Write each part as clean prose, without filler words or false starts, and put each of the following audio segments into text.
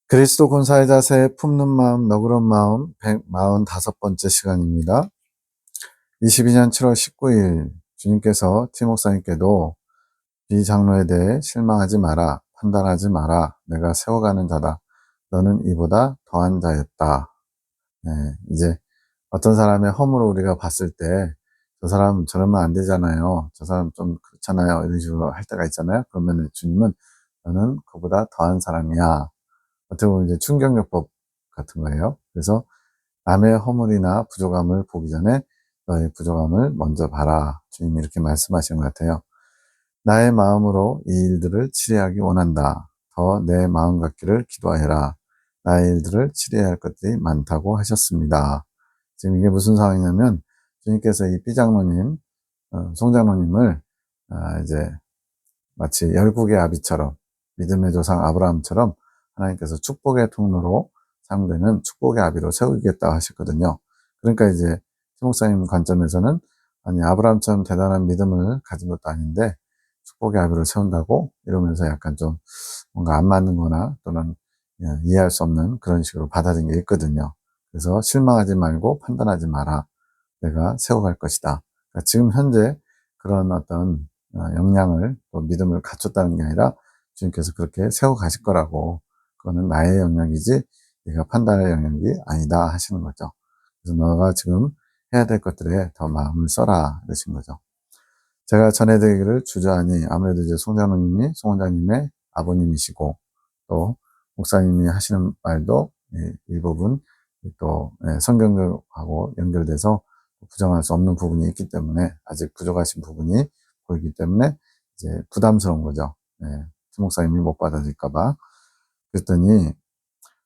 그리스도 군사의 자세 품는 마음 너그러운 마음 145번째 시간입니다. 22년 7월 19일 주님께서 팀 목사님께도 비장로에 대해 실망하지 마라, 판단하지 마라, 내가 세워가는 자다. 너는 이보다 더한 자였다. 네, 이제 어떤 사람의 허물을 우리가 봤을 때 저 사람 저러면 안 되잖아요. 저 사람 좀 그렇잖아요. 이런 식으로 할 때가 있잖아요. 그러면 주님은 너는 그보다 더한 사람이야. 어떻게 보면 이제 충격요법 같은 거예요. 그래서 남의 허물이나 부족함을 보기 전에 너의 부족함을 먼저 봐라. 주님이 이렇게 말씀하신 것 같아요. 나의 마음으로 이 일들을 치리하기 원한다. 더 내 마음 같기를 기도하여라. 나의 일들을 치리해야 할 것들이 많다고 하셨습니다. 지금 이게 무슨 상황이냐면 주님께서 이 B장로님, 송장로님을 이제 마치 열국의 아비처럼 믿음의 조상 아브라함처럼 하나님께서 축복의 통로로 사용되는 축복의 아비로 세우겠다 하셨거든요. 그러니까 이제 최 목사님 관점에서는 아니 아브라함처럼 대단한 믿음을 가진 것도 아닌데 축복의 아비로 세운다고 이러면서 약간 좀 뭔가 안 맞는 거나 또는 이해할 수 없는 그런 식으로 받아들인 게 있거든요. 그래서 실망하지 말고 판단하지 마라. 내가 세워갈 것이다. 그러니까 지금 현재 그런 어떤 역량을 또 믿음을 갖췄다는 게 아니라 주님께서 그렇게 세워 가실 거라고, 그거는 나의 영역이지 네가 판단할 영역이 아니다 하시는 거죠. 그래서 너가 지금 해야 될 것들에 더 마음을 써라 이러신 거죠. 제가 전해드리기를 주저하니 아무래도 이제 송장로님이 송원장님의 아버님이시고 또 목사님이 하시는 말도 일부분 또 성경하고 연결돼서 부정할 수 없는 부분이 있기 때문에 아직 부족하신 부분이 보이기 때문에 이제 부담스러운 거죠. 최 목사님이 못 받아들일까봐. 그랬더니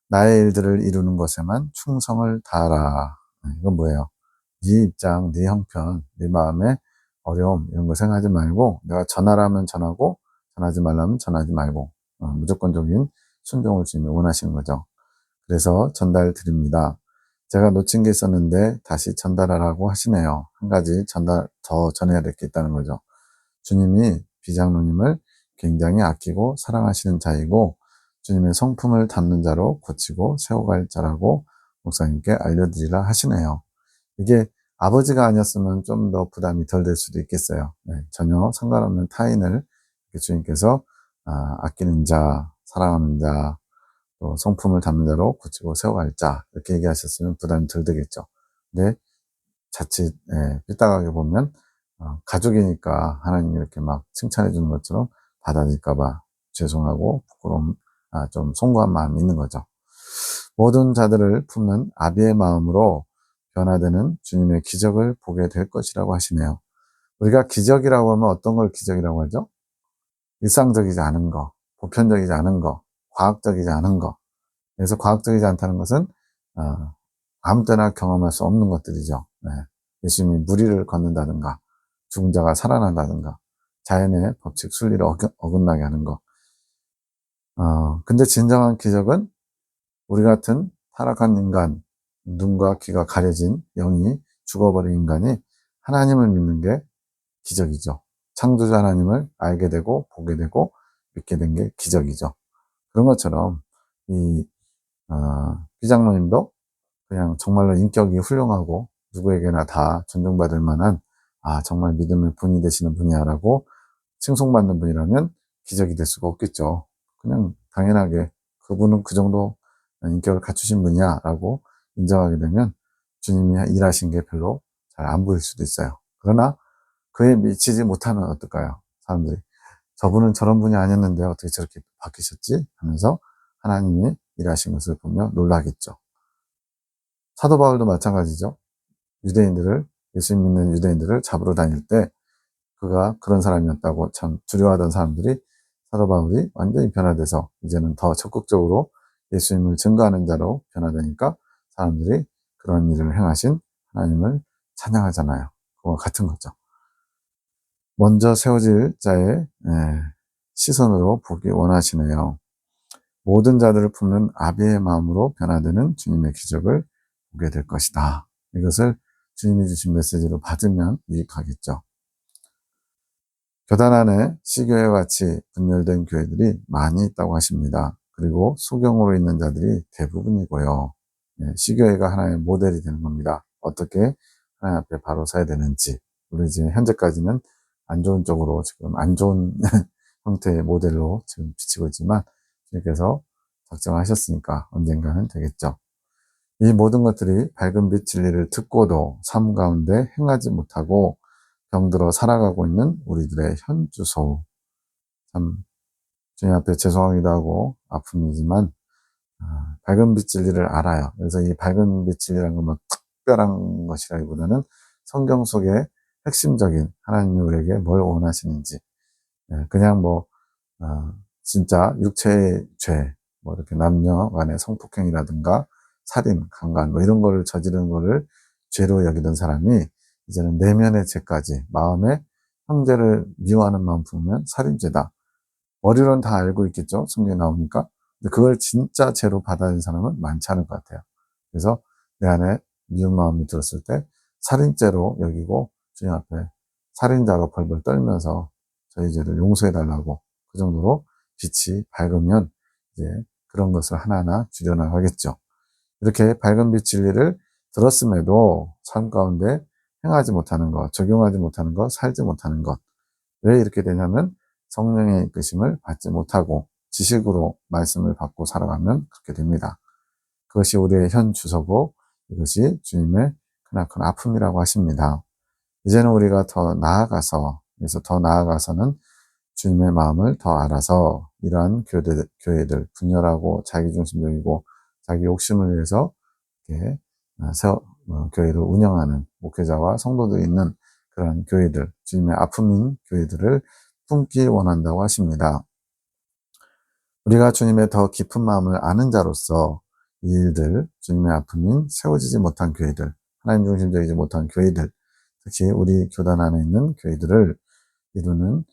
나의 일들을 이루는 것에만 충성을 다하라. 이건 뭐예요? 네 입장, 네 형편, 네 마음의 어려움 이런 거 생각하지 말고 내가 전하라면 전하고 전하지 말라면 전하지 말고 무조건적인 순종을 주님이 원하시는 거죠. 그래서 전달 드립니다. 제가 놓친 게 있었는데 다시 전달하라고 하시네요. 한 가지 더 전해야 될 게 있다는 거죠. 주님이 비장로님을 굉장히 아끼고 사랑하시는 자이고 주님의 성품을 담는 자로 고치고 세워갈 자라고 목사님께 알려드리라 하시네요. 이게 아버지가 아니었으면 좀 더 부담이 덜 될 수도 있겠어요. 전혀 상관없는 타인을 주님께서 아끼는 자, 사랑하는 자, 또 성품을 담는 자로 고치고 세워갈 자 이렇게 얘기하셨으면 부담이 덜 되겠죠. 근데 자칫 삐딱하게 보면 가족이니까 하나님이 이렇게 막 칭찬해 주는 것처럼 받아들일까 봐 죄송하고 부끄러움, 좀 송구한 마음이 있는 거죠. 모든 자들을 품는 아비의 마음으로 변화되는 주님의 기적을 보게 될 것이라고 하시네요. 우리가 기적이라고 하면 어떤 걸 기적이라고 하죠? 일상적이지 않은 거, 보편적이지 않은 거, 과학적이지 않은 거. 그래서 과학적이지 않다는 것은 아무 때나 경험할 수 없는 것들이죠. 예수님이 무리를 걷는다든가 죽은 자가 살아난다든가 자연의 법칙 순리를 어긋나게 하는 거. 근데 진정한 기적은 우리 같은 타락한 인간, 눈과 귀가 가려진 영이 죽어버린 인간이 하나님을 믿는 게 기적이죠. 창조자 하나님을 알게 되고 보게 되고 믿게 된 게 기적이죠. 그런 것처럼 이 비장로님도 그냥 정말로 인격이 훌륭하고 누구에게나 다 존중받을 만한 정말 믿음의 분이 되시는 분이야라고 칭송받는 분이라면 기적이 될 수가 없겠죠. 그냥 당연하게 그분은 그 정도 인격을 갖추신 분이야 라고 인정하게 되면 주님이 일하신 게 별로 잘 안 보일 수도 있어요. 그러나 그에 미치지 못하면 어떨까요? 사람들이 저분은 저런 분이 아니었는데 어떻게 저렇게 바뀌셨지? 하면서 하나님이 일하신 것을 보며 놀라겠죠. 사도 바울도 마찬가지죠. 유대인들을, 예수님 믿는 유대인들을 잡으러 다닐 때 그가 그런 사람이었다고 참 두려워하던 사람들이 사도 바울이 완전히 변화돼서 이제는 더 적극적으로 예수님을 증거하는 자로 변화되니까 사람들이 그런 일을 행하신 하나님을 찬양하잖아요. 그와 같은 거죠. 먼저 세워질 자의 시선으로 보기 원하시네요. 모든 자들을 품는 아비의 마음으로 변화되는 주님의 기적을 보게 될 것이다. 이것을 주님이 주신 메시지로 받으면 유익하겠죠. 교단 안에 시교회와 같이 분열된 교회들이 많이 있다고 하십니다. 그리고 수경으로 있는 자들이 대부분이고요. 시교회가 하나의 모델이 되는 겁니다. 어떻게 하나님 앞에 바로 서야 되는지. 우리 지금 현재까지는 안 좋은 쪽으로 지금 안 좋은 형태의 모델로 지금 비치고 있지만 주님께서 작정하셨으니까 언젠가는 되겠죠. 이 모든 것들이 밝은 빛 진리를 듣고도 삶 가운데 행하지 못하고 병들어 살아가고 있는 우리들의 현주소. 참 주님 앞에 죄송하기도 하고 아픔이지만 밝은 빛 진리를 알아요. 그래서 이 밝은 빛 진리라는 건 뭐 특별한 것이라기보다는 성경 속에 핵심적인 하나님이 우리에게 뭘 원하시는지, 그냥 뭐 진짜 육체의 죄, 뭐 이렇게 남녀 간의 성폭행이라든가 살인, 강간 뭐 이런 거를 저지른 거를 죄로 여기던 사람이 이제는 내면의 죄까지, 마음에 형제를 미워하는 마음 품으면 살인죄다. 머리로는 다 알고 있겠죠. 성경에 나오니까. 근데 그걸 진짜 죄로 받아들인 사람은 많지 않을 것 같아요. 그래서 내 안에 미운 마음이 들었을 때 살인죄로 여기고 주님 앞에 살인자가 벌벌 떨면서 저희 죄를 용서해 달라고, 그 정도로 빛이 밝으면 이제 그런 것을 하나하나 줄여나가겠죠. 이렇게 밝은 빛 진리를 들었음에도 삶 가운데 행하지 못하는 것, 적용하지 못하는 것, 살지 못하는 것. 왜 이렇게 되냐면 성령의 이끄심을 받지 못하고 지식으로 말씀을 받고 살아가면 그렇게 됩니다. 그것이 우리의 현 주소고 이것이 주님의 크나큰 아픔이라고 하십니다. 이제는 우리가 더 나아가서, 그래서 더 나아가서는 주님의 마음을 더 알아서 이러한 교회들 분열하고 자기중심적이고 자기 욕심을 위해서 이렇게 교회를 운영하는 목회자와 성도들이 있는 그런 교회들, 주님의 아픔인 교회들을 품기 원한다고 하십니다. 우리가 주님의 더 깊은 마음을 아는 자로서 이 일들, 주님의 아픔인 세워지지 못한 교회들, 하나님 중심적이지 못한 교회들, 특히 우리 교단 안에 있는 교회들을 이루는,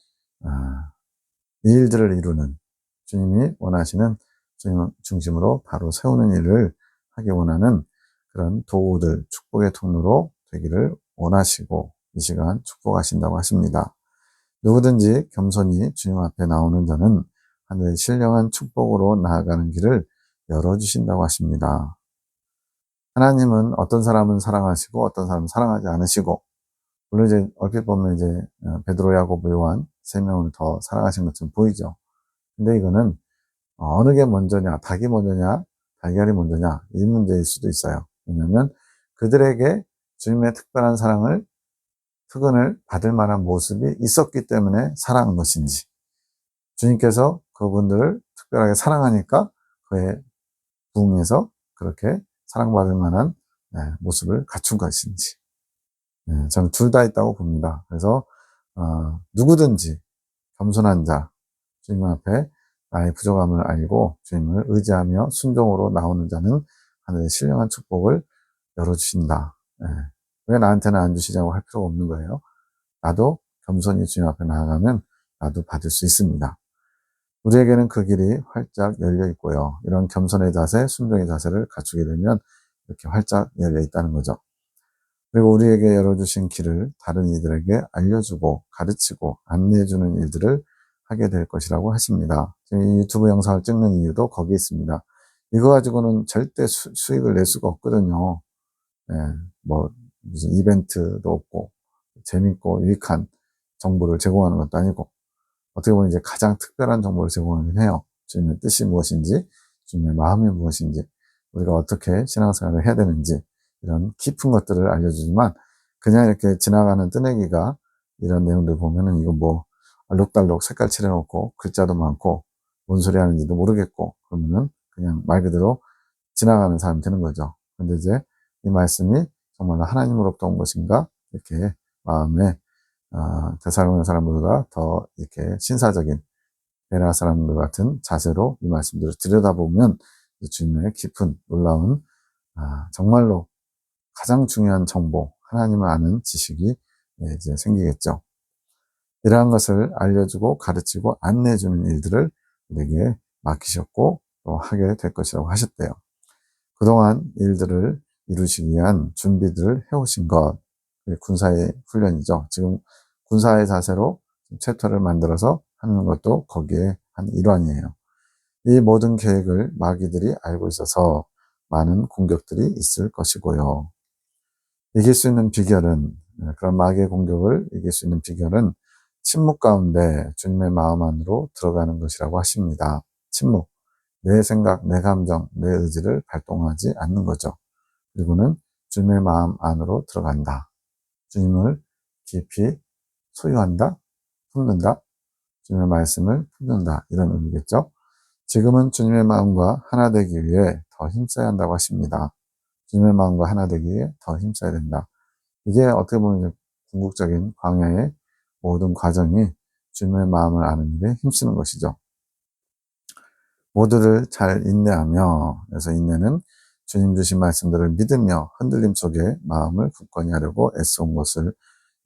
이 일들을 이루는 주님이 원하시는 주님 중심으로 바로 세우는 일을 하기 원하는 그런 도구들, 축복의 통로로 되기를 원하시고 이 시간 축복하신다고 하십니다. 누구든지 겸손히 주님 앞에 나오는 자는 하늘의 신령한 축복으로 나아가는 길을 열어주신다고 하십니다. 하나님은 어떤 사람은 사랑하시고 어떤 사람은 사랑하지 않으시고, 물론 이제 얼핏 보면 이제 베드로, 야고보, 요한 세 명을 더 사랑하신 것처럼 보이죠. 근데 이거는 어느 게 먼저냐, 닭이 먼저냐, 달걀이 먼저냐, 이 문제일 수도 있어요. 왜냐하면 그들에게 주님의 특별한 사랑을, 특은을 받을 만한 모습이 있었기 때문에 사랑한 것인지, 주님께서 그분들을 특별하게 사랑하니까 그에 부응해서 그렇게 사랑받을 만한 모습을 갖춘 것인지, 저는 둘 다 있다고 봅니다. 그래서 누구든지 겸손한 자, 주님 앞에 나의 부족함을 알고 주님을 의지하며 순종으로 나오는 자는 하늘의 신령한 축복을 열어주신다. 왜 나한테는 안 주시냐고 할 필요가 없는 거예요. 나도 겸손히 주님 앞에 나아가면 나도 받을 수 있습니다. 우리에게는 그 길이 활짝 열려 있고요. 이런 겸손의 자세, 순종의 자세를 갖추게 되면 이렇게 활짝 열려 있다는 거죠. 그리고 우리에게 열어주신 길을 다른 이들에게 알려주고 가르치고 안내해주는 일들을 하게 될 것이라고 하십니다. 이 유튜브 영상을 찍는 이유도 거기 있습니다. 이거 가지고는 절대 수익을 낼 수가 없거든요. 뭐 무슨 이벤트도 없고 재밌고 유익한 정보를 제공하는 것도 아니고, 어떻게 보면 이제 가장 특별한 정보를 제공하긴 해요. 주님의 뜻이 무엇인지, 주님의 마음이 무엇인지, 우리가 어떻게 신앙생활을 해야 되는지, 이런 깊은 것들을 알려주지만, 그냥 이렇게 지나가는 뜨내기가 이런 내용들 보면은 이거 뭐 알록달록 색깔 칠해놓고 글자도 많고 뭔 소리 하는지도 모르겠고, 그러면은 그냥 말 그대로 지나가는 사람이 되는 거죠. 근데 이제 이 말씀이 정말로 하나님으로부터 온 것인가, 이렇게 마음에 데살로니가 사람들보다 더 이렇게 신사적인 베레아 사람들 같은 자세로 이 말씀들을 들여다보면 주님의 깊은 놀라운, 정말로 가장 중요한 정보, 하나님을 아는 지식이 이제 생기겠죠. 이러한 것을 알려주고 가르치고 안내해주는 일들을 우리에게 맡기셨고 또 하게 될 것이라고 하셨대요. 그동안 일들을 이루시기 위한 준비들을 해오신 것, 군사의 훈련이죠. 지금 군사의 자세로 챕터를 만들어서 하는 것도 거기에 한 일환이에요. 이 모든 계획을 마귀들이 알고 있어서 많은 공격들이 있을 것이고요. 이길 수 있는 비결은, 그런 마귀의 공격을 이길 수 있는 비결은 침묵 가운데 주님의 마음 안으로 들어가는 것이라고 하십니다. 침묵. 내 생각, 내 감정, 내 의지를 발동하지 않는 거죠. 그리고는 주님의 마음 안으로 들어간다. 주님을 깊이 소유한다, 품는다, 주님의 말씀을 품는다, 이런 의미겠죠. 지금은 주님의 마음과 하나 되기 위해 더 힘써야 한다고 하십니다. 주님의 마음과 하나 되기 위해 더 힘써야 된다. 이게 어떻게 보면 궁극적인 광야의 모든 과정이 주님의 마음을 아는 일에 힘쓰는 것이죠. 모두를 잘 인내하며, 그래서 인내는 주님 주신 말씀들을 믿으며 흔들림 속에 마음을 굳건히 하려고 애써온 것을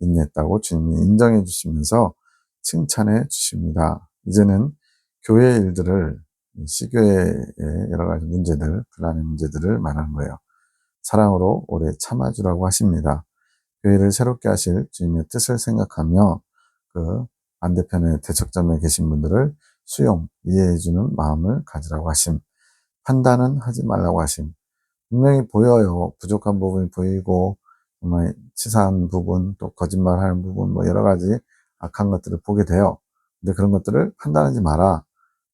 인내했다고 주님이 인정해 주시면서 칭찬해 주십니다. 이제는 교회 일들을, 시교회의 여러 가지 문제들, 불안의 문제들을 말하는 거예요. 사랑으로 오래 참아주라고 하십니다. 교회를 새롭게 하실 주님의 뜻을 생각하며 그 반대편의 대척점에 계신 분들을 수용, 이해해주는 마음을 가지라고 하심. 판단은 하지 말라고 하심. 분명히 보여요. 부족한 부분이 보이고, 정말 치사한 부분, 또 거짓말하는 부분, 뭐 여러 가지 악한 것들을 보게 돼요. 근데 그런 것들을 판단하지 마라.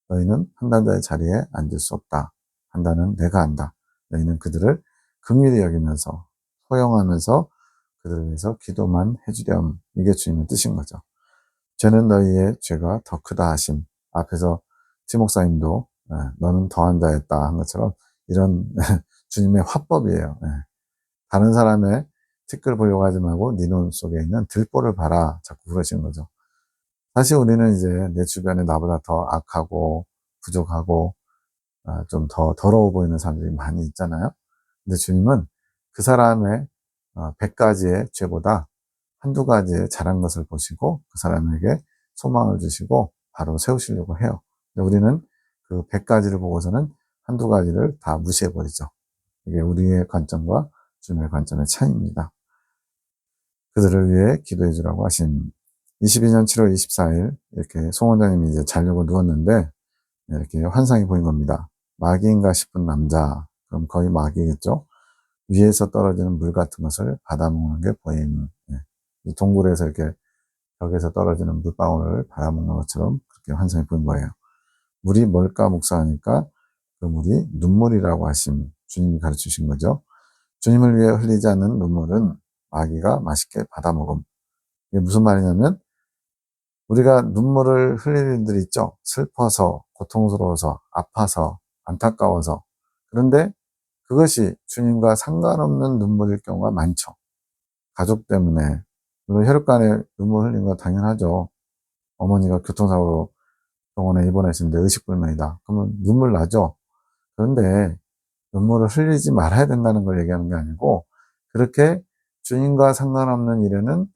너희는 판단자의 자리에 앉을 수 없다. 판단은 내가 한다. 너희는 그들을 긍휼히 여기면서, 포용하면서 그들을 위해서 기도만 해주렴. 이게 주님의 뜻인 거죠. 죄는 너희의 죄가 더 크다 하심. 앞에서 티 목사님도 너는 더한 자였다 한 것처럼 이런 주님의 화법이에요. 다른 사람의 티끌 보려고 하지 말고 네 눈 속에 있는 들보를 봐라. 자꾸 그러시는 거죠. 사실 우리는 이제 내 주변에 나보다 더 악하고 부족하고 좀 더 더러워 보이는 사람들이 많이 있잖아요. 근데 주님은 그 사람의 100가지의 죄보다 한두 가지의 잘한 것을 보시고 그 사람에게 소망을 주시고 바로 세우시려고 해요. 근데 우리는 그 100가지를 보고서는 한두 가지를 다 무시해버리죠. 이게 우리의 관점과 주님의 관점의 차이입니다. 그들을 위해 기도해 주라고 하신 22년 7월 24일 이렇게 송 원장님이 이제 자려고 누웠는데 이렇게 환상이 보인 겁니다. 마귀인가 싶은 남자, 그럼 거의 마귀겠죠. 위에서 떨어지는 물 같은 것을 받아먹는 게 보임. 동굴에서 이렇게 벽에서 떨어지는 물방울을 받아먹는 것처럼 그렇게 환상이 보인 거예요. 물이 뭘까 묵상하니까 그 물이 눈물이라고 하신 주님이 가르치신 거죠. 주님을 위해 흘리지 않는 눈물은 마귀가 맛있게 받아먹음. 이게 무슨 말이냐면 우리가 눈물을 흘릴 일들이 있죠. 슬퍼서, 고통스러워서, 아파서, 안타까워서. 그런데 그것이 주님과 상관없는 눈물일 경우가 많죠. 가족 때문에. 물론 혈육간에 눈물 흘린 거 당연하죠. 어머니가 교통사고로 병원에 입원하시는데 의식불명이다. 그러면 눈물 나죠. 그런데 눈물을 흘리지 말아야 된다는 걸 얘기하는 게 아니고 그렇게 주님과 상관없는 일에는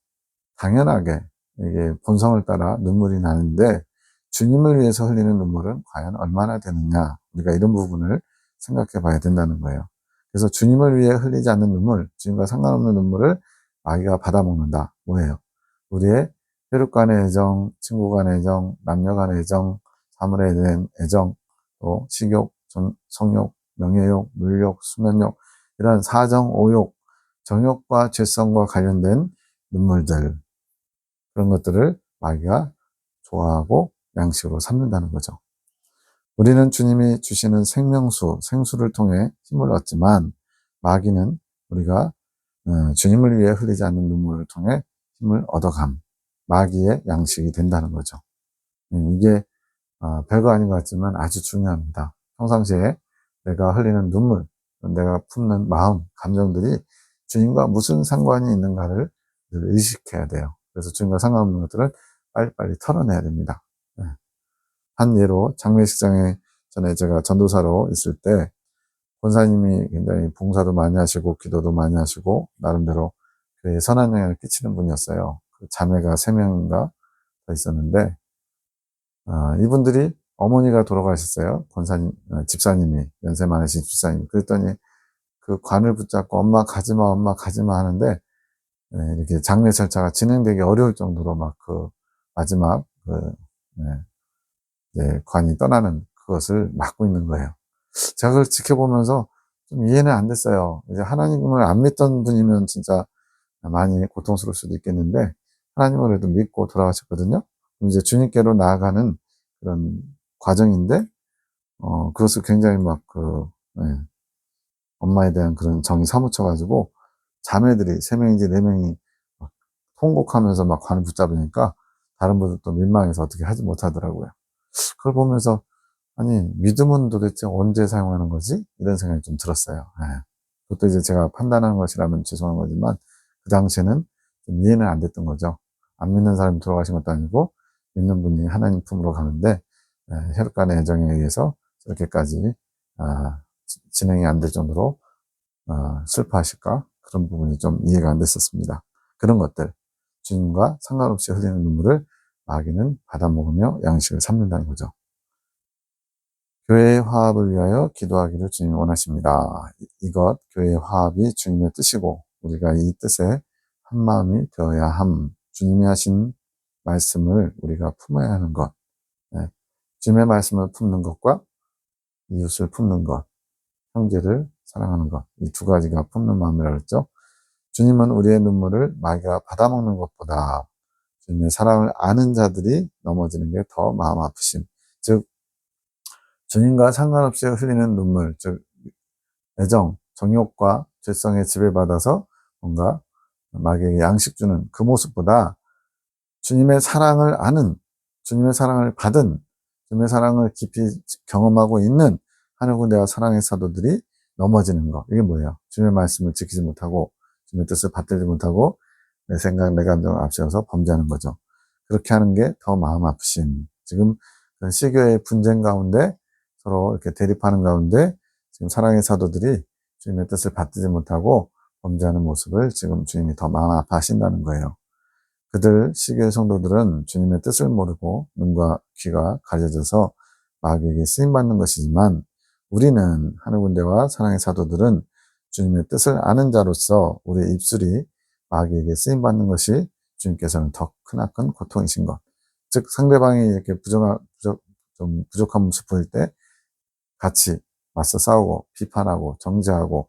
당연하게 이게 본성을 따라 눈물이 나는데 주님을 위해서 흘리는 눈물은 과연 얼마나 되느냐. 우리가 이런 부분을 생각해 봐야 된다는 거예요. 그래서 주님을 위해 흘리지 않는 눈물, 주님과 상관없는 눈물을 마귀가 받아먹는다. 뭐예요? 우리의 혈육 간의 애정, 친구 간의 애정, 남녀 간의 애정, 사물에 대한 애정, 또 식욕, 성욕, 명예욕, 물욕, 수면욕, 이런 사정, 오욕, 정욕과 죄성과 관련된 눈물들, 그런 것들을 마귀가 좋아하고 양식으로 삼는다는 거죠. 우리는 주님이 주시는 생명수, 생수를 통해 힘을 얻지만 마귀는 우리가 주님을 위해 흘리지 않는 눈물을 통해 힘을 얻어감, 마귀의 양식이 된다는 거죠. 이게 별거 아닌 것 같지만 아주 중요합니다. 평상시에 내가 흘리는 눈물, 내가 품는 마음, 감정들이 주님과 무슨 상관이 있는가를 늘 의식해야 돼요. 그래서 주님과 상관없는 것들은 빨리빨리 털어내야 됩니다. 한 예로 장례식장에 전에 제가 전도사로 있을 때 권사님이 굉장히 봉사도 많이 하시고 기도도 많이 하시고 나름대로 교회에 선한 영향을 끼치는 분이었어요. 그 자매가 3명인가 더 있었는데 이분들이 어머니가 돌아가셨어요. 권사님, 집사님이, 연세 많으신 집사님. 그랬더니 그 관을 붙잡고 엄마 가지마, 엄마 가지마 하는데 이렇게 장례 절차가 진행되기 어려울 정도로 막 그 마지막 그 관이 떠나는 그것을 막고 있는 거예요. 제가 그걸 지켜보면서 좀 이해는 안 됐어요. 이제 하나님을 안 믿던 분이면 진짜 많이 고통스러울 수도 있겠는데, 하나님을 그래도 믿고 돌아가셨거든요. 이제 주님께로 나아가는 그런 과정인데, 그것을 굉장히 막 예, 엄마에 대한 그런 정이 사무쳐가지고, 자매들이 3명인지 4명이 막 통곡하면서 막 관을 붙잡으니까, 다른 분들도 민망해서 어떻게 하지 못하더라고요. 그걸 보면서, 아니, 믿음은 도대체 언제 사용하는 거지? 이런 생각이 좀 들었어요. 예. 그것도 이제 제가 판단하는 것이라면 죄송한 거지만, 그 당시에는 좀 이해는 안 됐던 거죠. 안 믿는 사람이 돌아가신 것도 아니고, 믿는 분이 하나님 품으로 가는데, 혈육 간의 애정에 의해서 저렇게까지, 진행이 안 될 정도로, 슬퍼하실까? 그런 부분이 좀 이해가 안 됐었습니다. 그런 것들, 주님과 상관없이 흘리는 눈물을 마귀는 받아먹으며 양식을 삼는다는 거죠. 교회의 화합을 위하여 기도하기를 주님이 원하십니다. 이것, 교회의 화합이 주님의 뜻이고, 우리가 이 뜻에 한 마음이 되어야 함. 주님이 하신 말씀을 우리가 품어야 하는 것. 네. 주님의 말씀을 품는 것과 이웃을 품는 것, 형제를 사랑하는 것. 이 두 가지가 품는 마음이라고 했죠. 주님은 우리의 눈물을 마귀가 받아먹는 것보다 주님의 사랑을 아는 자들이 넘어지는 게 더 마음 아프심. 즉, 주님과 상관없이 흘리는 눈물, 즉 애정, 정욕과 죄성에 지배받아서 뭔가 마귀에게 양식 주는 그 모습보다 주님의 사랑을 아는, 주님의 사랑을 받은, 주님의 사랑을 깊이 경험하고 있는 하늘군대와 사랑의 사도들이 넘어지는 거. 이게 뭐예요? 주님의 말씀을 지키지 못하고 주님의 뜻을 받들지 못하고 내 생각, 내 감정을 앞세워서 범죄하는 거죠. 그렇게 하는 게 더 마음 아프신. 지금 시교의 분쟁 가운데 서로 이렇게 대립하는 가운데 지금 사랑의 사도들이 주님의 뜻을 받들지 못하고 범죄하는 모습을 지금 주님이 더 마음 아파하신다는 거예요. 그들 시교의 성도들은 주님의 뜻을 모르고 눈과 귀가 가려져서 마귀에게 쓰임받는 것이지만, 우리는 하늘군대와 사랑의 사도들은 주님의 뜻을 아는 자로서 우리의 입술이 마귀에게 쓰임받는 것이 주님께서는 더 크나큰 고통이신 것. 즉, 상대방이 이렇게 좀 부족한 모습 보일 때 같이 맞서 싸우고 비판하고 정죄하고,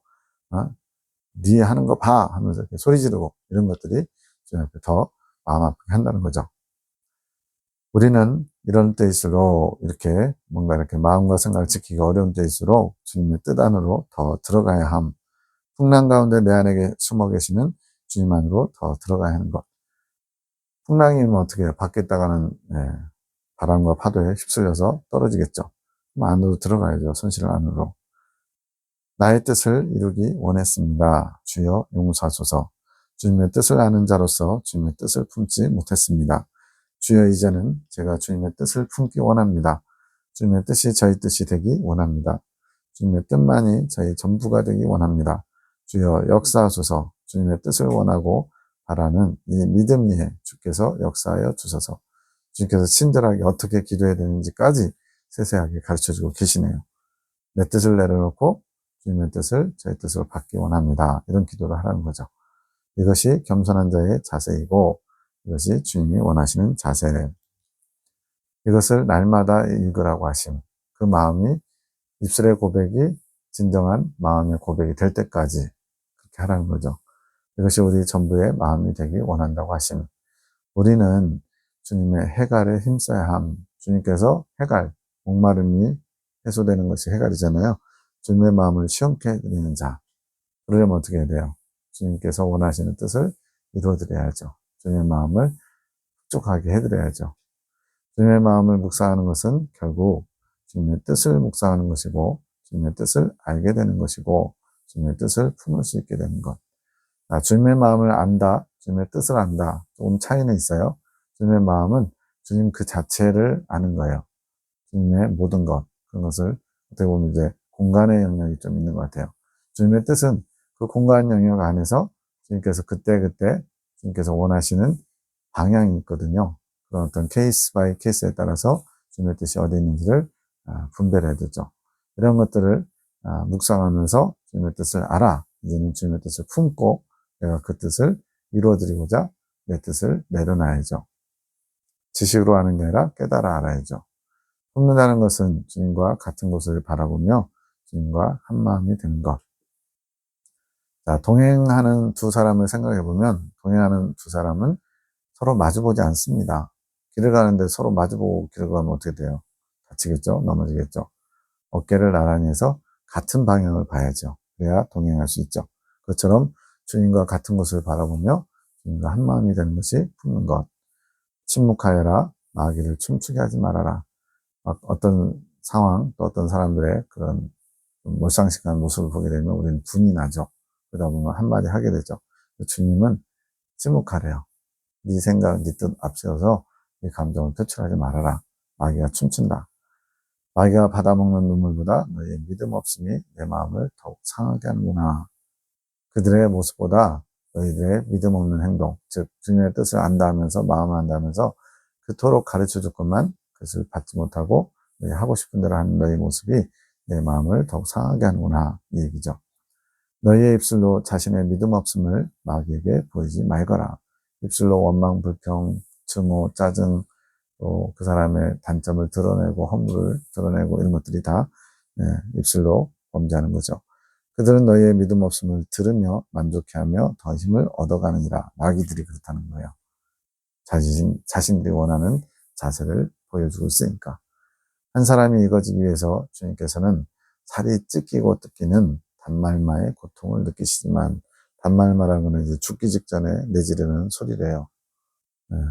네 하는 거 봐 하면서 이렇게 소리 지르고 이런 것들이 주님 앞에 더 마음 아프게 한다는 거죠. 우리는 이런 때일수록 이렇게 뭔가 이렇게 마음과 생각을 지키기 어려운 때일수록 주님의 뜻 안으로 더 들어가야 함. 풍랑 가운데 내 안에 숨어 계시는 주님 안으로 더 들어가야 하는 것. 풍랑이면 어떻게 해요? 밖에 있다가는 바람과 파도에 휩쓸려서 떨어지겠죠. 안으로 들어가야죠. 손실 안으로. 나의 뜻을 이루기 원했습니다. 주여 용서하소서. 주님의 뜻을 아는 자로서 주님의 뜻을 품지 못했습니다. 주여 이제는 제가 주님의 뜻을 품기 원합니다. 주님의 뜻이 저희 뜻이 되기 원합니다. 주님의 뜻만이 저희 전부가 되기 원합니다. 주여 역사하소서. 주님의 뜻을 원하고 바라는 이 믿음 위에 주께서 역사하여 주소서. 주님께서 친절하게 어떻게 기도해야 되는지까지 세세하게 가르쳐주고 계시네요. 내 뜻을 내려놓고 주님의 뜻을 저희 뜻으로 받기 원합니다. 이런 기도를 하라는 거죠. 이것이 겸손한 자의 자세이고 이것이 주님이 원하시는 자세. 이것을 날마다 읽으라고 하심. 그 마음이 입술의 고백이 진정한 마음의 고백이 될 때까지 그렇게 하라는 거죠. 이것이 우리 전부의 마음이 되기 원한다고 하심. 우리는 주님의 해갈에 힘써야 함. 주님께서 해갈, 목마름이 해소되는 것이 해갈이잖아요. 주님의 마음을 시원케 해드리는 자. 그러려면 어떻게 해야 돼요? 주님께서 원하시는 뜻을 이루어드려야죠. 주님의 마음을 흡족하게 해드려야죠. 주님의 마음을 묵상하는 것은 결국 주님의 뜻을 묵상하는 것이고, 주님의 뜻을 알게 되는 것이고, 주님의 뜻을 품을 수 있게 되는 것. 주님의 마음을 안다, 주님의 뜻을 안다. 조금 차이는 있어요. 주님의 마음은 주님 그 자체를 아는 거예요. 주님의 모든 것. 그런 것을 어떻게 보면 이제 공간의 영역이 좀 있는 것 같아요. 주님의 뜻은 그 공간 영역 안에서 주님께서 그때그때 주님께서 원하시는 방향이 있거든요. 그런 어떤 케이스 바이 케이스에 따라서 주님의 뜻이 어디 있는지를 분별해야 되죠. 이런 것들을 묵상하면서 주님의 뜻을 알아. 이제는 주님의 뜻을 품고 내가 그 뜻을 이루어드리고자 내 뜻을 내려놔야죠. 지식으로 하는 게 아니라 깨달아 알아야죠. 품는다는 것은 주님과 같은 곳을 바라보며 주님과 한 마음이 되는 것. 자, 동행하는 두 사람을 생각해 보면 동행하는 두 사람은 서로 마주보지 않습니다. 길을 가는데 서로 마주보고 길을 가면 어떻게 돼요? 다치겠죠? 넘어지겠죠? 어깨를 나란히 해서 같은 방향을 봐야죠. 그래야 동행할 수 있죠. 그것처럼 주님과 같은 곳을 바라보며 주님과 한 마음이 되는 것이 품는 것. 침묵하여라. 마귀를 춤추게 하지 말아라. 어떤 상황 또 어떤 사람들의 그런 몰상식한 모습을 보게 되면 우리는 분이 나죠. 그러다 보면 한마디 하게 되죠. 주님은 침묵하래요. 네 생각, 네 뜻 앞세워서 네 감정을 표출하지 말아라. 마귀가 춤춘다. 마귀가 받아먹는 눈물보다 너의 믿음 없음이 내 마음을 더욱 상하게 하는구나. 그들의 모습보다 너희들의 믿음 없는 행동, 즉 주님의 뜻을 안다 하면서 마음을 안다 하면서 그토록 가르쳐 줬건만 그것을 받지 못하고 너희 하고 싶은 대로 하는 너희 모습이 내 마음을 더욱 상하게 하는구나. 이 얘기죠. 너희의 입술로 자신의 믿음 없음을 마귀에게 보이지 말거라. 입술로 원망, 불평, 증오, 짜증, 또 그 사람의 단점을 드러내고 허물을 드러내고 이런 것들이 다 입술로 범죄하는 거죠. 그들은 너희의 믿음 없음을 들으며 만족해하며 더 힘을 얻어가느니라. 마귀들이 그렇다는 거예요. 자신들이 원하는 자세를 보여주고 있으니까. 한 사람이 이거지기 위해서 주님께서는 살이 찢기고 뜯기는 단말마의 고통을 느끼시지만, 단말마라는 것은 이제 죽기 직전에 내지르는 소리래요.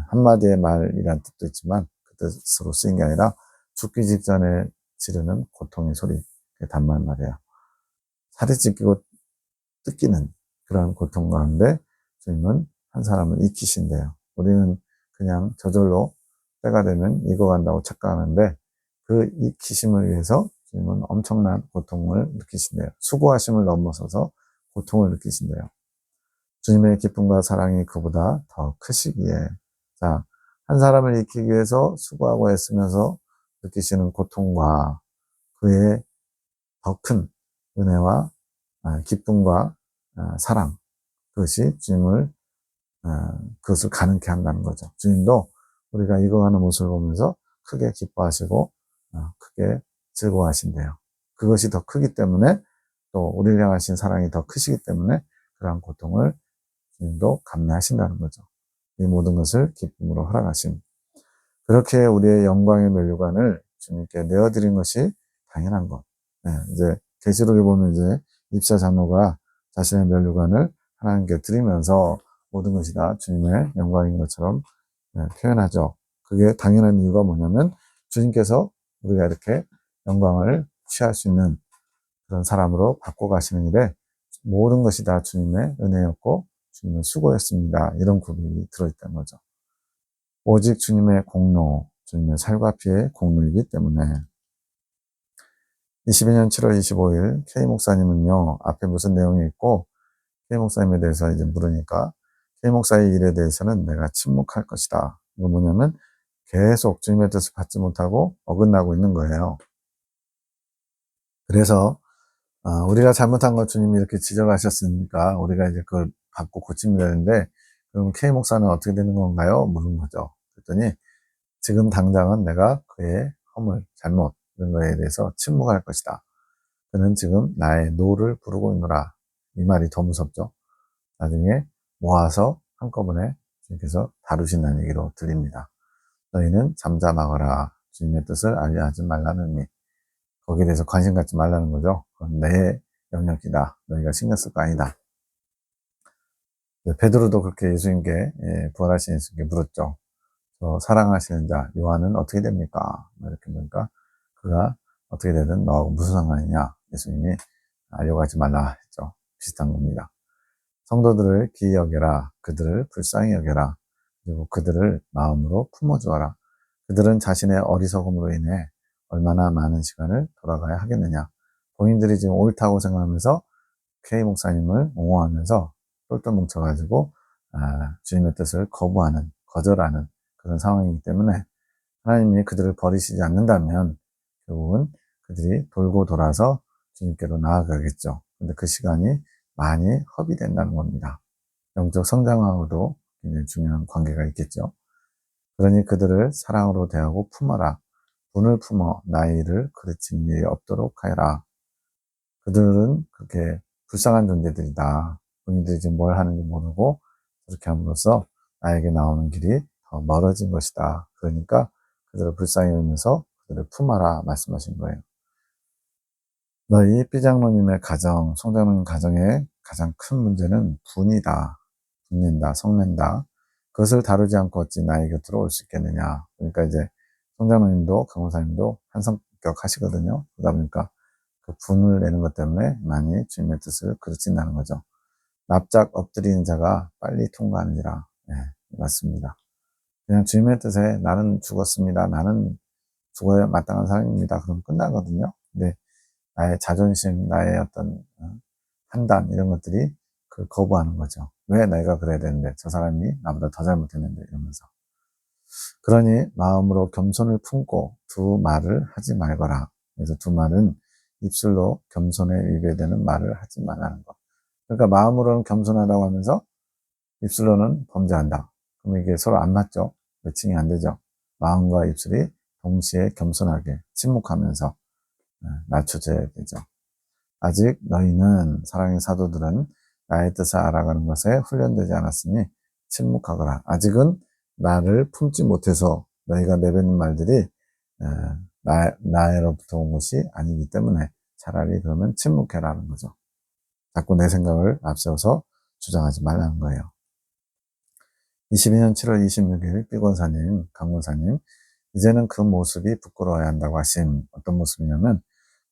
한마디의 말이란 뜻도 있지만 그 뜻으로 쓰인 게 아니라 죽기 직전에 지르는 고통의 소리, 그게 단말말이에요. 살이 찢기고 뜯기는 그런 고통 가운데 주님은 한 사람을 익히신대요. 우리는 그냥 저절로 때가 되면 익어간다고 착각하는데 그 익히심을 위해서 주님은 엄청난 고통을 느끼신대요. 수고하심을 넘어서서 고통을 느끼신대요. 주님의 기쁨과 사랑이 그보다 더 크시기에, 자, 한 사람을 익히기 위해서 수고하고 애쓰면서 느끼시는 고통과 그의 더 큰 은혜와 기쁨과 사랑, 그것이 주님을 그것을 가능케 한다는 거죠. 주님도 우리가 익어가는 모습을 보면서 크게 기뻐하시고 크게 즐거워하신대요. 그것이 더 크기 때문에 또 우리를 향하신 사랑이 더 크시기 때문에 그러한 고통을 주님도 감내하신다는 거죠. 이 모든 것을 기쁨으로 허락하심. 그렇게 우리의 영광의 면류관을 주님께 내어드린 것이 당연한 것. 이제 계시록에 보면 이제 입사 장로가 자신의 면류관을 하나님께 드리면서 모든 것이 다 주님의 영광인 것처럼 표현하죠. 그게 당연한 이유가 뭐냐면 주님께서 우리가 이렇게 영광을 취할 수 있는 그런 사람으로 바꿔가시는 일에 모든 것이 다 주님의 은혜였고 주님의 수고였습니다. 이런 구별이 들어있다는 거죠. 오직 주님의 공로, 주님의 살과 피의 공로이기 때문에 22년 7월 25일 K 목사님은요, 앞에 무슨 내용이 있고 K 목사님에 대해서 이제 물으니까 K 목사의 일에 대해서는 내가 침묵할 것이다. 이거 뭐냐면 계속 주님의 뜻을 받지 못하고 어긋나고 있는 거예요. 그래서 우리가 잘못한 거 주님이 이렇게 지적하셨으니까 우리가 이제 그걸 받고 고치면 되는데 그럼 K 목사는 어떻게 되는 건가요? 물은 거죠. 그랬더니 지금 당장은 내가 그의 허물, 잘못 이런 거에 대해서 침묵할 것이다. 그는 지금 나의 노를 부르고 있노라. 이 말이 더 무섭죠. 나중에 모아서 한꺼번에 주님께서 다루신다는 얘기로 들립니다. 너희는 잠잠하거라. 주님의 뜻을 알려 하지 말라는 의미. 거기에 대해서 관심 갖지 말라는 거죠. 그건 내 영역이다. 너희가 신경 쓸 거 아니다. 베드로도 그렇게 예수님께, 부활하신 예수님께 물었죠. 저 사랑하시는 자 요한은 어떻게 됩니까? 이렇게 보니까 그가 어떻게 되든 너하고 무슨 상관이냐? 예수님이 알려가지 말라 했죠. 비슷한 겁니다. 성도들을 기이 여겨라. 그들을 불쌍히 여겨라. 그리고 그들을 마음으로 품어주어라. 그들은 자신의 어리석음으로 인해 얼마나 많은 시간을 돌아가야 하겠느냐. 본인들이 지금 옳다고 생각하면서 K 목사님을 옹호하면서 똘똘 뭉쳐가지고 주님의 뜻을 거절하는 그런 상황이기 때문에 하나님이 그들을 버리시지 않는다면 결국은 그들이 돌고 돌아서 주님께로 나아가겠죠. 근데 그 시간이 많이 허비된다는 겁니다. 영적 성장하고도 굉장히 중요한 관계가 있겠죠. 그러니 그들을 사랑으로 대하고 품어라. 분을 품어 나이를 그르친 일이 없도록 하여라. 그들은 그렇게 불쌍한 존재들이다. 본인들이 지금 뭘 하는지 모르고 그렇게 함으로써 나에게 나오는 길이 더 멀어진 것이다. 그러니까 그들을 불쌍히 여기면서 그들을 품어라 말씀하신 거예요. 너희 삐장로님의 가정, 송장로님 가정의 가장 큰 문제는 분이다. 분낸다, 성낸다. 그것을 다루지 않고 어찌 나의 곁으로 올 수 있겠느냐. 그러니까 이제 송장로님도 강호사님도 한 성격 하시거든요. 그러다 보니까 그 분을 내는 것 때문에 많이 주님의 뜻을 그르친다는 거죠. 납작 엎드리는 자가 빨리 통과하느니라. 네, 맞습니다. 그냥 주님의 뜻에 나는 죽었습니다. 나는 죽어야 마땅한 사람입니다. 그럼 끝나거든요. 근데 나의 자존심, 나의 어떤 판단 이런 것들이 그걸 거부하는 거죠. 왜 내가 그래야 되는데 저 사람이 나보다 더 잘못했는데 이러면서. 그러니 마음으로 겸손을 품고 두 말을 하지 말거라. 그래서 두 말은 입술로 겸손에 위배되는 말을 하지 말라는 것. 그러니까 마음으로는 겸손하다고 하면서 입술로는 범죄한다. 그럼 이게 서로 안 맞죠? 매칭이 안 되죠? 마음과 입술이 동시에 겸손하게 침묵하면서 낮춰져야 되죠. 아직 너희는 사랑의 사도들은 나의 뜻을 알아가는 것에 훈련되지 않았으니 침묵하거라. 아직은 나를 품지 못해서 너희가 내뱉는 말들이 나로부터 온 것이 아니기 때문에 차라리 그러면 침묵해라는 거죠. 자꾸 내 생각을 앞세워서 주장하지 말라는 거예요. 22년 7월 26일 삐권사님, 강권사님, 이제는 그 모습이 부끄러워야 한다고 하신 어떤 모습이냐면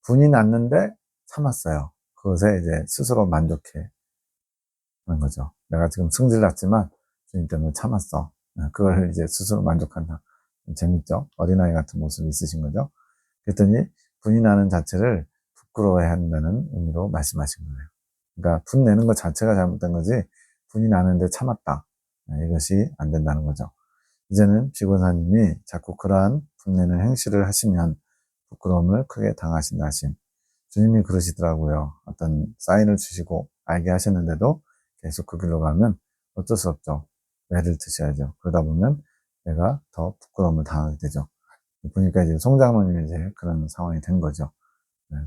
분이 났는데 참았어요. 그것에 이제 스스로 만족해 하는 거죠. 내가 지금 승질 났지만 주님 때문에 참았어. 그걸 이제 스스로 만족한다. 재밌죠? 어린아이 같은 모습이 있으신 거죠. 그랬더니 분이 나는 자체를 부끄러워해야 한다는 의미로 말씀하신 거예요. 그러니까 분 내는 것 자체가 잘못된 거지 분이 나는데 참았다. 이것이 안 된다는 거죠. 이제는 비권사님이 자꾸 그러한 분내는 행실을 하시면 부끄러움을 크게 당하신다 하심. 주님이 그러시더라고요. 어떤 사인을 주시고 알게 하셨는데도 계속 그 길로 가면 어쩔 수 없죠. 매를 드셔야죠. 그러다 보면 내가 더 부끄러움을 당하게 되죠. 보니까 이제 송장로님이 이제 그런 상황이 된 거죠.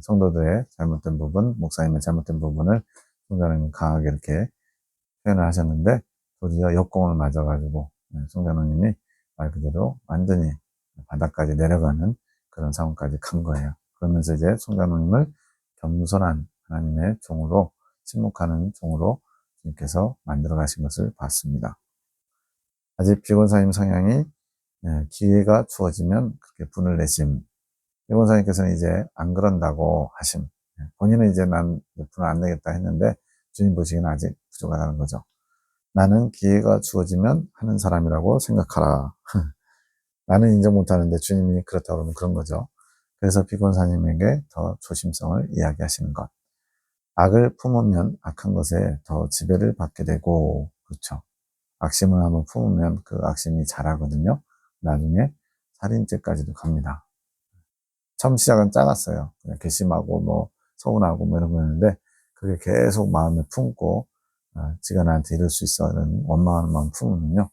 성도들의 잘못된 부분, 목사님의 잘못된 부분을 송장로님이 강하게 이렇게 표현을 하셨는데 도리어 역공을 맞아가지고 송장로님이 말 그대로 완전히 바닥까지 내려가는 그런 상황까지 간 거예요. 그러면서 이제 송장로님을 겸손한 하나님의 종으로 침묵하는 종으로 주님께서 만들어 가신 것을 봤습니다. 아직 비권사님 성향이 기회가 주어지면 그렇게 분을 내심. 비권사님께서는 이제 안 그런다고 하심. 본인은 이제 난 분을 안 내겠다 했는데 주님 보시기에는 아직 부족하다는 거죠. 나는 기회가 주어지면 하는 사람이라고 생각하라. 나는 인정 못하는데 주님이 그렇다고 그러면 그런 거죠. 그래서 비권사님에게 더 조심성을 이야기하시는 것. 악을 품으면 악한 것에 더 지배를 받게 되고, 그렇죠. 악심을 한번 품으면 그 악심이 자라거든요. 나중에 살인죄까지도 갑니다. 처음 시작은 작았어요. 그냥 괘씸하고 뭐 서운하고 뭐 이런 거였는데 그게 계속 마음에 품고 지가 나한테 이럴 수 있어는 원망하는 마음 품으면요.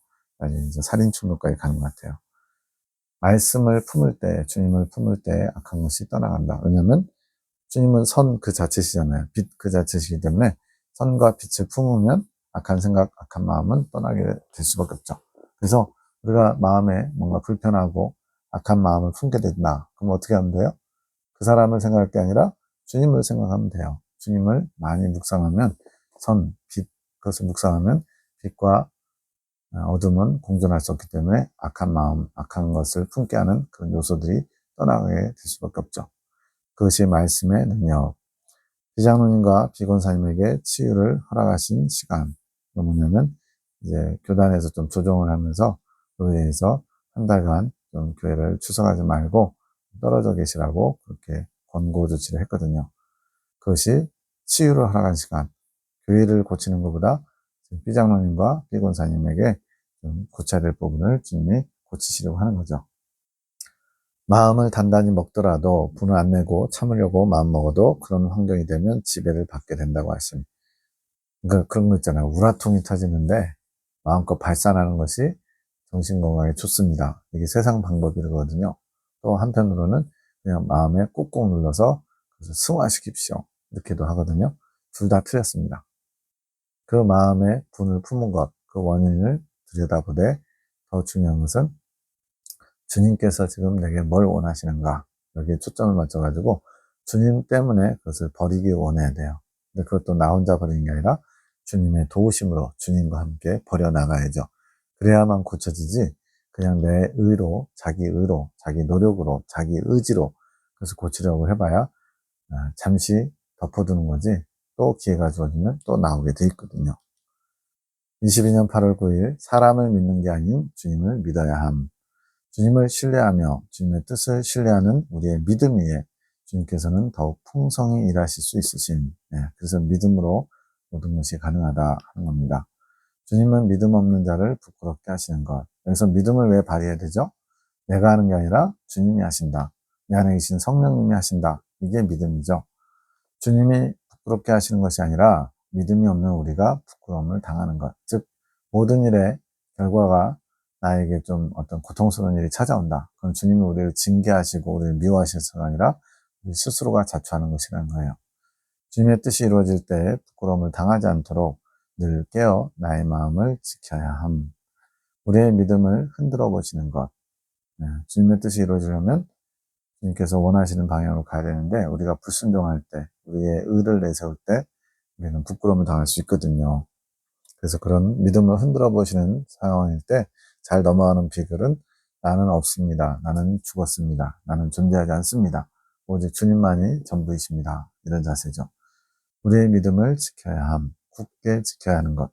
이제 살인 충동까지 가는 것 같아요. 말씀을 품을 때, 주님을 품을 때 악한 것이 떠나간다. 왜냐하면 주님은 선 그 자체시잖아요. 빛 그 자체시기 때문에 선과 빛을 품으면 악한 생각, 악한 마음은 떠나게 될 수밖에 없죠. 그래서 우리가 마음에 뭔가 불편하고 악한 마음을 품게 된다. 그럼 어떻게 하면 돼요? 그 사람을 생각할 게 아니라 주님을 생각하면 돼요. 주님을 많이 묵상하면 선, 빛, 그것을 묵상하면 빛과 어둠은 공존할 수 없기 때문에 악한 마음, 악한 것을 품게 하는 그런 요소들이 떠나게 될 수밖에 없죠. 그것이 말씀의 능력. 비장로님과 비권사님에게 치유를 허락하신 시간. 그 뭐냐면, 이제 교단에서 좀 조정을 하면서 교회에서 한 달간 좀 교회를 추석하지 말고 떨어져 계시라고 그렇게 권고 조치를 했거든요. 그것이 치유를 허락한 시간. 교회를 고치는 것보다 비장로님과 비권사님에게 좀 고쳐야 될 부분을 주님이 고치시려고 하는 거죠. 마음을 단단히 먹더라도 분을 안 내고 참으려고 마음먹어도 그런 환경이 되면 지배를 받게 된다고 하십니다. 그러니까 그런 거 있잖아요. 우라통이 터지는데 마음껏 발산하는 것이 정신건강에 좋습니다. 이게 세상 방법이거든요. 또 한편으로는 그냥 마음에 꾹꾹 눌러서 그래서 승화시킵시오. 이렇게도 하거든요. 둘 다 틀렸습니다. 그 마음의 분을 품은 것, 그 원인을 들여다보되 더 중요한 것은 주님께서 지금 내게 뭘 원하시는가, 여기에 초점을 맞춰가지고 주님 때문에 그것을 버리기 원해야 돼요. 근데 그것도 나 혼자 버리는 게 아니라 주님의 도우심으로 주님과 함께 버려나가야죠. 그래야만 고쳐지지, 그냥 내 의로, 자기 노력으로, 자기 의지로 그래서 고치려고 해봐야 잠시 덮어두는 거지, 또 기회가 주어지면 또 나오게 돼 있거든요. 22년 8월 9일, 사람을 믿는 게 아닌 주님을 믿어야 함. 주님을 신뢰하며 주님의 뜻을 신뢰하는 우리의 믿음 위에 주님께서는 더욱 풍성히 일하실 수 있으신, 그래서 믿음으로 모든 것이 가능하다 하는 겁니다. 주님은 믿음 없는 자를 부끄럽게 하시는 것. 여기서 믿음을 왜 발휘해야 되죠? 내가 하는 게 아니라 주님이 하신다. 내 안에 계신 성령님이 하신다. 이게 믿음이죠. 주님이 부끄럽게 하시는 것이 아니라 믿음이 없는 우리가 부끄러움을 당하는 것. 즉, 모든 일의 결과가 나에게 좀 어떤 고통스러운 일이 찾아온다. 그럼 주님이 우리를 징계하시고 우리를 미워하셔서가 아니라 우리 스스로가 자초하는 것이라는 거예요. 주님의 뜻이 이루어질 때 부끄러움을 당하지 않도록 늘 깨어 나의 마음을 지켜야 함. 우리의 믿음을 흔들어 보시는 것. 주님의 뜻이 이루어지려면 주님께서 원하시는 방향으로 가야 되는데, 우리가 불순종할 때, 우리의 의를 내세울 때 우리는 부끄러움을 당할 수 있거든요. 그래서 그런 믿음을 흔들어 보시는 상황일 때 잘 넘어가는 비결은 나는 없습니다. 나는 죽었습니다. 나는 존재하지 않습니다. 오직 주님만이 전부이십니다. 이런 자세죠. 우리의 믿음을 지켜야 함, 굳게 지켜야 하는 것.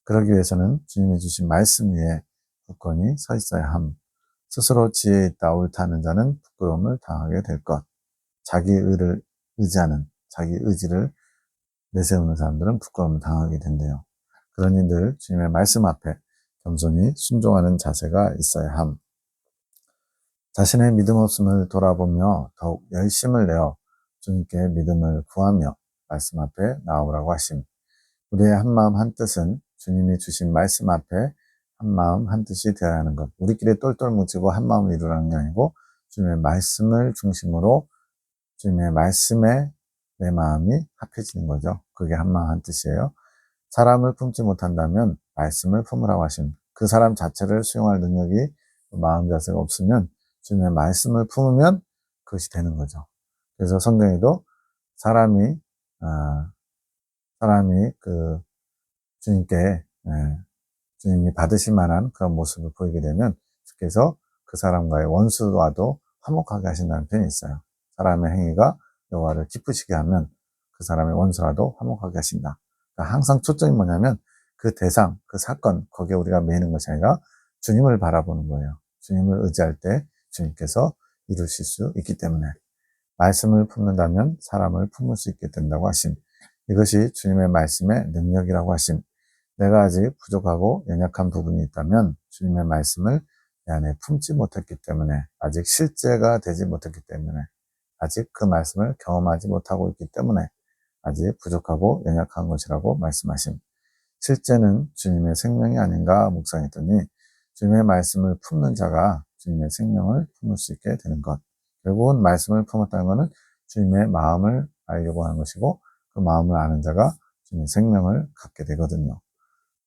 그러기 위해서는 주님이 주신 말씀 위에 굳건히 서 있어야 함. 스스로 지혜 있다 옳다는 자는 부끄러움을 당하게 될 것. 자기 의를 의지하는, 자기 의지를 내세우는 사람들은 부끄러움을 당하게 된대요. 그러니 늘 주님의 말씀 앞에 겸손히 순종하는 자세가 있어야 함. 자신의 믿음 없음을 돌아보며 더욱 열심을 내어 주님께 믿음을 구하며 말씀 앞에 나오라고 하심. 우리의 한마음 한뜻은 주님이 주신 말씀 앞에 한마음 한뜻이 되어야 하는 것. 우리끼리 똘똘 뭉치고 한마음을 이루라는 게 아니고 주님의 말씀을 중심으로 주님의 말씀에 내 마음이 합해지는 거죠. 그게 한마음 한뜻이에요. 사람을 품지 못한다면 말씀을 품으라고 하심. 그 사람 자체를 수용할 능력이 마음 자세가 없으면 주님의 말씀을 품으면 그것이 되는 거죠. 그래서 성경에도 사람이 그 주님께 주님이 받으실 만한 그런 모습을 보이게 되면 주께서 그 사람과의 원수와도 화목하게 하신다는 표현이 있어요. 사람의 행위가 여호와를 기쁘시게 하면 그 사람의 원수라도 화목하게 하신다. 그러니까 항상 초점이 뭐냐면 그 대상, 그 사건, 거기에 우리가 매이는 것이 아니라 주님을 바라보는 거예요. 주님을 의지할 때 주님께서 이루실 수 있기 때문에 말씀을 품는다면 사람을 품을 수 있게 된다고 하심. 이것이 주님의 말씀의 능력이라고 하심. 내가 아직 부족하고 연약한 부분이 있다면 주님의 말씀을 내 안에 품지 못했기 때문에, 아직 실제가 되지 못했기 때문에, 아직 그 말씀을 경험하지 못하고 있기 때문에 아직 부족하고 연약한 것이라고 말씀하심. 실제는 주님의 생명이 아닌가 묵상했더니 주님의 말씀을 품는 자가 주님의 생명을 품을 수 있게 되는 것. 결국은 말씀을 품었다는 것은 주님의 마음을 알려고 하는 것이고, 그 마음을 아는 자가 주님의 생명을 갖게 되거든요.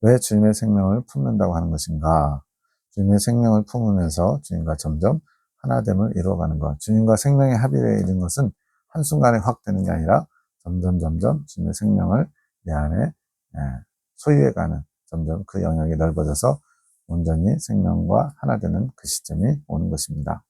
왜 주님의 생명을 품는다고 하는 것인가? 주님의 생명을 품으면서 주님과 점점 하나됨을 이루어가는 것. 주님과 생명의 합의에 이른 것은 한순간에 확 되는 게 아니라 점점 주님의 생명을 내 안에 소유해가는, 점점 그 영역이 넓어져서 온전히 생명과 하나 되는 그 시점이 오는 것입니다.